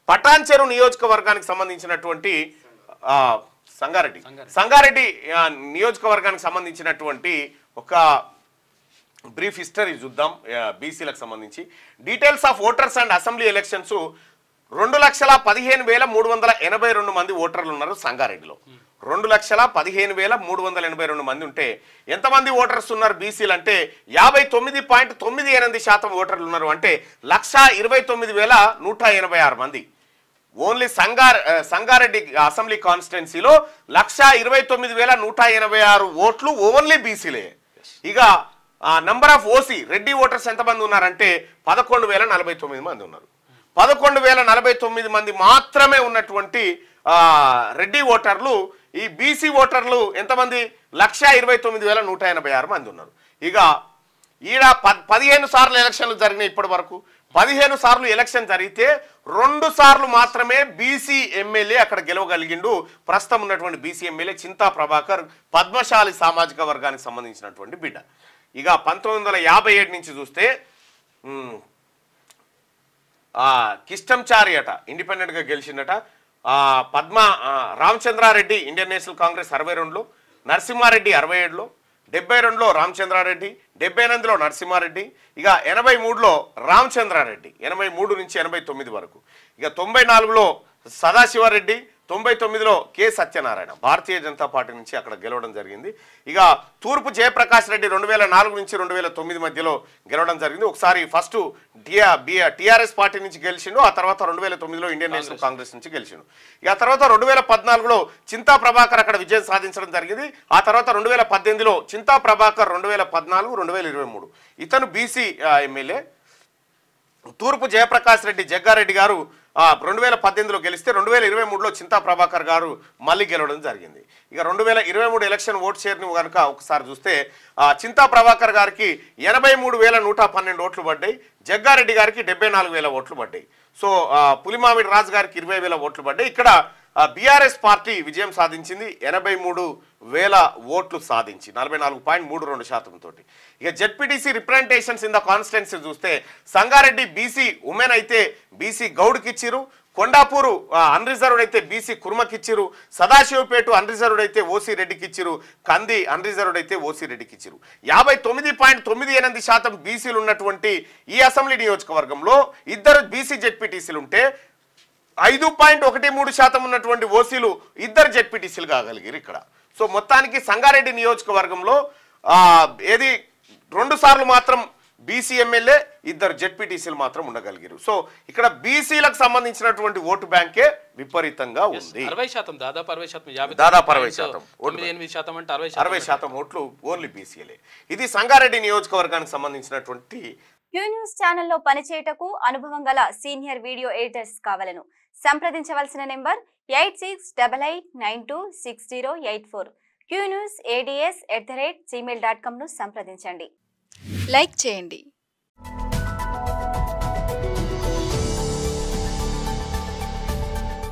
పటాన్చెరు నియోజకవర్గానికి సంబంధించినటువంటి సంగారెడ్డి నియోజకవర్గానికి సంబంధించినటువంటి ఒక బ్రీఫ్ హిస్టరీ చూద్దాం. బీసీలకు సంబంధించి details of voters and assembly elections 2,15,382 మంది ఓటర్లు ఉన్నారు సంగారెడ్డిలో. 2,15,382 మంది ఉంటే ఎంతమంది ఓటర్స్ ఉన్నారు బీసీలు అంటే 59.98% ఓటర్లు ఉన్నారు. అంటే 1,29,186 మంది. ఓన్లీ సంగారెడ్డి అసెంబ్లీ కాన్స్టిట్యున్సీలో 1,29,186 ఓట్లు ఓన్లీ బీసీలే. ఇక number of OC Reddy voters ఎంతమంది ఉన్నారంటే 11,049 మంది ఉన్నారు. 11,049 మంది మాత్రమే ఉన్నటువంటి రెడ్డి ఓటర్లు. ఈ బీసీ ఓటర్లు ఎంతమంది 1,29,186 మంది ఉన్నారు. ఇక ఈడ 15 సార్లు ఎలక్షన్లు జరిగినాయి ఇప్పటి వరకు. 15 సార్లు ఎలక్షన్ జరిగితే 2 సార్లు మాత్రమే బీసీ ఎమ్మెల్యే అక్కడ గెలవగలిగిండు. ప్రస్తుతం ఉన్నటువంటి బీసీ ఎమ్మెల్యే చింతా ప్రభాకర్ పద్మశాలి సామాజిక వర్గానికి సంబంధించినటువంటి బిడ్డ. ఇక 1957 నుంచి చూస్తే కిష్టంచారి అట ఇండిపెండెంట్గా గెలిచిందట. రామచంద్రారెడ్డి ఇండియన్ నేషనల్ కాంగ్రెస్ 62లో, నరసింహారెడ్డి 67లో, 72లో రామచంద్రారెడ్డి, 78లో నరసింహారెడ్డి, ఇక 83లో రామచంద్రారెడ్డి, 83 నుంచి 89 వరకు. ఇక 94లో సదాశివారెడ్డి, 99లో కె సత్యనారాయణ భారతీయ జనతా పార్టీ నుంచి అక్కడ గెలవడం జరిగింది. ఇక తూర్పు జయప్రకాష్ రెడ్డి 2004 నుంచి 2009 మధ్యలో గెలవడం జరిగింది. ఒకసారి ఫస్ట్ టీఆర్ఎస్ పార్టీ నుంచి గెలిచిండు, ఆ తర్వాత 2009లో ఇండియన్ నేషనల్ కాంగ్రెస్ నుంచి గెలిచిండు. ఇక ఆ తర్వాత 2014లో చింతా ప్రభాకర్ అక్కడ విజయం సాధించడం జరిగింది. ఆ తర్వాత 2018లో చింతా ప్రభాకర్ 2014, 2023 ఇతను బీసీ ఎమ్మెల్యే. తూర్పు జయప్రకాష్ రెడ్డి జగ్గారెడ్డి గారు 2018లో గెలిస్తే 2023లో చింతా ప్రభాకర్ గారు మళ్ళీ గెలవడం జరిగింది. ఇక 2023 ఎలక్షన్ ఓట్ షేర్ని కనుక ఒకసారి చూస్తే చింతా ప్రభాకర్ గారికి 83,112 ఓట్లు పడ్డాయి, జగ్గారెడ్డి గారికి 74,000 ఓట్లు పడ్డాయి. సో పులిమామిడి రాజు గారికి 20,000 ఓట్లు పడ్డాయి. ఇక్కడ బీఆర్ఎస్ పార్టీ విజయం సాధించింది 83,000 ఓట్లు సాధించి 44.32% తోటి. ఇక ZPTC representations in the constituency చూస్తే సంగారెడ్డి బీసీ ఉమెన్ అయితే బీసీ గౌడ్కి ఇచ్చిరు, కొండాపూరు అన్రిజర్వ్డ్ అయితే బీసీ కుర్మకి ఇచ్చిరు, సదాశివపేట అన్రిజర్వ్డ్ అయితే ఓసీ రెడ్డికి ఇచ్చిరు, కంది అన్రిజర్వ్డ్ అయితే ఓసీ రెడ్డికి ఇచ్చిరు. 59.98% బీసీలు ఉన్నటువంటి ఈ అసెంబ్లీ నియోజకవర్గంలో ఇద్దరు బీసీ జెడ్పీటీసీలు ఉంటే 5.13% ఉన్నటువంటి ఓసీలు ఇద్దరు జెడ్పీటీసీలు కాగలిగారు ఇక్కడ. సో మొత్తానికి సంగారెడ్డి నియోజకవర్గంలో ఏది 2 సార్లు మాత్రం బీసీ ఎమ్మెల్యే, ఇద్దరు జెడ్పీటీసీలు మాత్రం ఉండగలిగారు. సో ఇక్కడ బీసీలకు సంబంధించినటువంటి ఓటు బ్యాంకే విపరీతంగా ఉంది. 60% దాదాపు 60%, దాదాపు 60%, 60% ఓట్లు ఓన్లీ బీసీలే. ఇది సంగారెడ్డి నియోజకవర్గానికి సంబంధించినటువంటి. క్యూ న్యూస్ ఛానల్లో పనిచేయటకు అనుభవం గల సీనియర్ వీడియో ఎడిటర్స్ కావాలను సంప్రదించవలసిన నెంబర్ 8688926084. qnewsads@gmail.com ను సంప్రదించండి. లైక్ చేయండి.